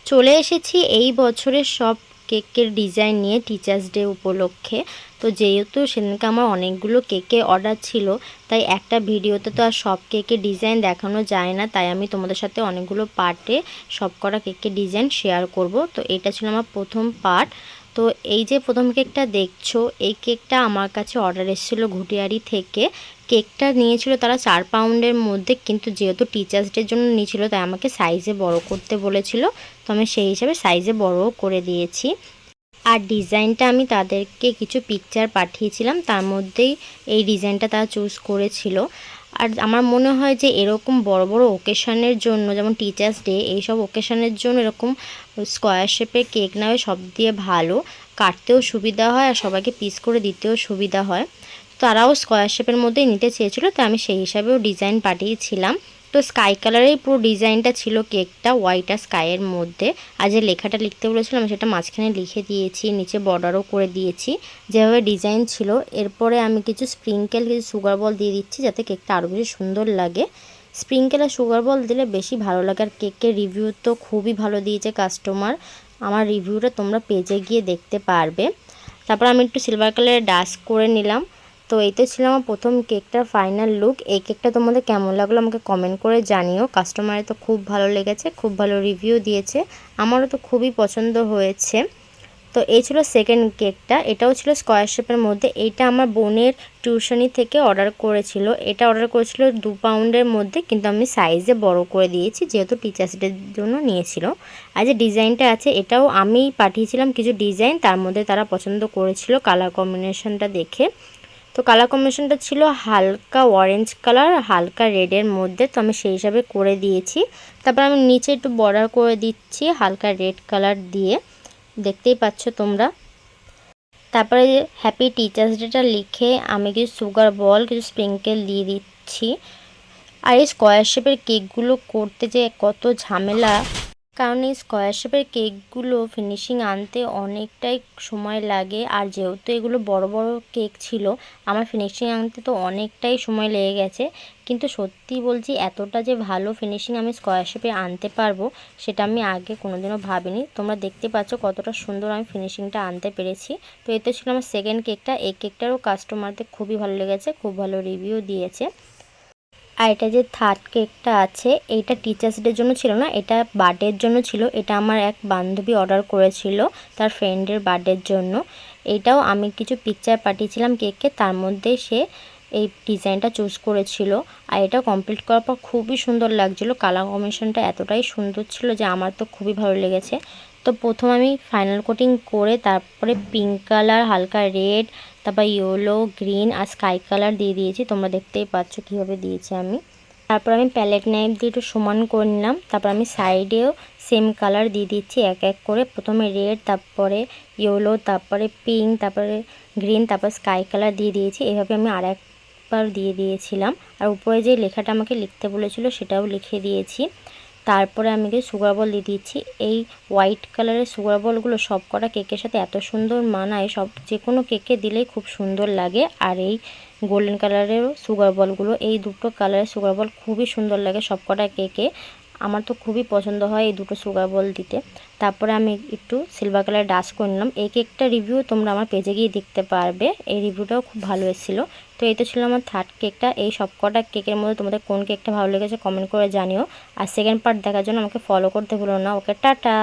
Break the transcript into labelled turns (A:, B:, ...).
A: চলে এসেছি এই বছরের সব কেকের ডিজাইন নিয়ে টিচার্স ডে উপলক্ষে। তো যেহেতু সেদিনকে আমার অনেকগুলো কেকের অর্ডার ছিল, তাই একটা ভিডিওতে তো আর সব কেকের ডিজাইন দেখানো যায় না, তাই আমি তোমাদের সাথে অনেকগুলো পার্টে সব কটা কেকের ডিজাইন শেয়ার করব। তো এটা ছিল আমার প্রথম পার্ট। তো এই যে প্রথম কেকটা দেখছো, এই কেকটা আমার কাছে অর্ডার এসেছিলো ঘুটিয়ারি থেকে। কেকটা নিয়েছিল তারা 4 পাউন্ডের মধ্যে, কিন্তু যেহেতু টিচার্স ডের জন্য নিয়েছিল তাই আমাকে সাইজে বড় করতে বলেছিল। তো আমি সেই হিসাবে সাইজে বড়ও করে দিয়েছি। আর ডিজাইনটা আমি তাদেরকে কিছু পিকচার পাঠিয়েছিলাম, তার মধ্যেই এই ডিজাইনটা তারা চুজ করেছিল। আর আমার মনে হয় যে এরকম বড় বড় ওকেশনের জন্য, যেমন টিচার্স ডে, এইসব ওকেশনের জন্য এরকম স্কোয়ার শেপের কেক নেওয়া সব দিয়ে ভালো। কাটতেও সুবিধা হয় আর সবাইকে পিস করে দিতেও সুবিধা হয়। তারাও স্কোয়ার শেপের মধ্যেই নিতে চেয়েছিল, তো আমি সেই হিসাবেও ডিজাইন পাঠিয়েছিলাম। তো স্কাই কালারের পুরো ডিজাইনটা ছিল কেকটা, হোয়াইট আর স্কাইয়ের মধ্যে। আর যে লেখাটা লিখতে বলেছিলাম সেটা মাঝখানে লিখে দিয়েছি, নিচে বর্ডারও করে দিয়েছি যেভাবে ডিজাইন ছিল। এরপরে আমি কিছু স্প্রিঙ্কেল, কিছু সুগার বল দিয়ে দিচ্ছি যাতে কেকটা আরও বেশি সুন্দর লাগে। স্প্রিঙ্কেল আর সুগার বল দিলে বেশি ভালো লাগে। আর কেকের রিভিউ তো খুবই ভালো দিয়েছে কাস্টমার। আমার রিভিউটা তোমরা পেজে গিয়ে দেখতে পারবে। তারপর আমি একটু সিলভার কালারের ডাস্ট করে নিলাম। তো এই তো ছিল আমার প্রথম কেকটার ফাইনাল লুক। এই কেকটা তোমাদের কেমন লাগলো আমাকে কমেন্ট করে জানিও। কাস্টমারের তো খুব ভালো লেগেছে, খুব ভালো রিভিউ দিয়েছে, আমারও তো খুবই পছন্দ হয়েছে। তো এই ছিল সেকেন্ড কেকটা, এটাও ছিল স্কোয়ার শেপের মধ্যে। এইটা আমার বোনের টিউশনি থেকে অর্ডার করেছিল। এটা অর্ডার করেছিল 2 পাউন্ডের মধ্যে, কিন্তু আমি সাইজে বড় করে দিয়েছি যেহেতু টিচার্স ডের জন্য নিয়েছিল। আর যে ডিজাইনটা আছে এটাও আমি পাঠিয়েছিলাম কিছু ডিজাইন, তার মধ্যে তারা পছন্দ করেছিল কালার কম্বিনেশনটা দেখে। তো কালার কম্বিনেশনটা ছিল হালকা অরেঞ্জ কালার, হালকা রেডের মধ্যে, তো আমি সেই হিসাবে করে দিয়েছি। তারপর আমি নিচে একটু বর্ডার করে দিচ্ছি হালকা রেড কালার দিয়ে, দেখতেই পাচ্ছ তোমরা। তারপরে হ্যাপি টিচার্স ডেটা লিখে আমি কিছু সুগার বল, কিছু স্প্রিঙ্কেল দিয়ে দিচ্ছি। আর এই স্কোয়ার শেপের কেকগুলো করতে যে কত ঝামেলা, কারণ এই স্কোয়ার শেপের কেকগুলো ফিনিশিং আনতে অনেকটাই সময় লাগে। আর যেহেতু এগুলো বড় বড় কেক ছিল, আমার ফিনিশিং আনতে তো অনেকটাই সময় লেগে গেছে। কিন্তু সত্যি বলছি, এতটা যে ভালো ফিনিশিং আমি স্কোয়ার শেপে আনতে পারবো সেটা আমি আগে কোনোদিনও ভাবিনি। তোমরা দেখতে পাচ্ছ কতটা সুন্দর আমি ফিনিশিংটা আনতে পেরেছি। তো এতে ছিল আমার সেকেন্ড কেকটা। এই কেকটারও কাস্টমারদের খুবই ভালো লেগেছে, খুব ভালো রিভিউ দিয়েছে। আর এটা যে থার্ড কেকটা আছে, এইটা টিচার্স ডের জন্য ছিল না, এটা বার্থডের জন্য ছিল। এটা আমার এক বান্ধবী অর্ডার করেছিল তার ফ্রেন্ডের বার্থডের জন্য। এইটাও আমি কিছু পিকচার পাঠিয়েছিলাম কেককে, তার মধ্যে সে এই ডিজাইনটা চুজ করেছিল। আর এটা কমপ্লিট করার পর খুবই সুন্দর লাগছিল, কালার কম্বিনেশনটা এতটাই সুন্দর ছিল যে আমার তো খুবই ভালো লেগেছে। তো প্রথম আমি ফাইনাল কোটিং করে তারপরে পিঙ্ক কালার, হালকা রেড, তারপর ইয়েলো, গ্রিন আর স্কাই কালার দিয়ে দিয়েছি। তোমরা দেখতেই পাচ্ছ কীভাবে দিয়েছি আমি। তারপর আমি প্যালেট নাইফ দিয়ে একটু সমান করে নিলাম। তারপর আমি সাইডেও সেম কালার দিয়ে দিচ্ছি এক এক করে। প্রথমে রেড, তারপরে ইয়েলো, তারপরে পিঙ্ক, তারপরে গ্রিন, তারপর স্কাই কালার দিয়ে দিয়েছি। এভাবে আমি আর একবার দিয়ে দিয়েছিলাম। আর উপরে যে লেখাটা আমাকে লিখতে বলেছিল সেটাও লিখে দিয়েছি। তারপরে আমি কিছু সুগার বল দিয়ে দিচ্ছি। এই হোয়াইট কালারের সুগার বলগুলো সব কটা কেকের সাথে এত সুন্দর মানায়, সব যে কোনো কেকে দিলেই খুব সুন্দর লাগে। আর এই গোল্ডেন কালারেরও সুগার বলগুলো, এই দুটো কালারের সুগার বল খুবই সুন্দর লাগে সব কটা কেকে। আমার তো খুবই পছন্দ হয় এই দুটো সুগার বল দিতে। তারপরে আমি একটু সিলভার কালার ডাস্ট করে নিলাম। এই কেকটা রিভিউ তোমরা আমার পেজে গিয়ে দেখতে পারবে, এই রিভিউটাও খুব ভালো এসেছিলো। তো এই তো ছিল আমার থার্ড কেকটা। এই সব কটা কেকের মধ্যে তোমাদের কোন কেকটা ভালো লেগেছে কমেন্ট করে জানিও। আর সেকেন্ড পার্ট দেখার জন্য আমাকে ফলো করতে ভুলো না। ওকে, টাটা।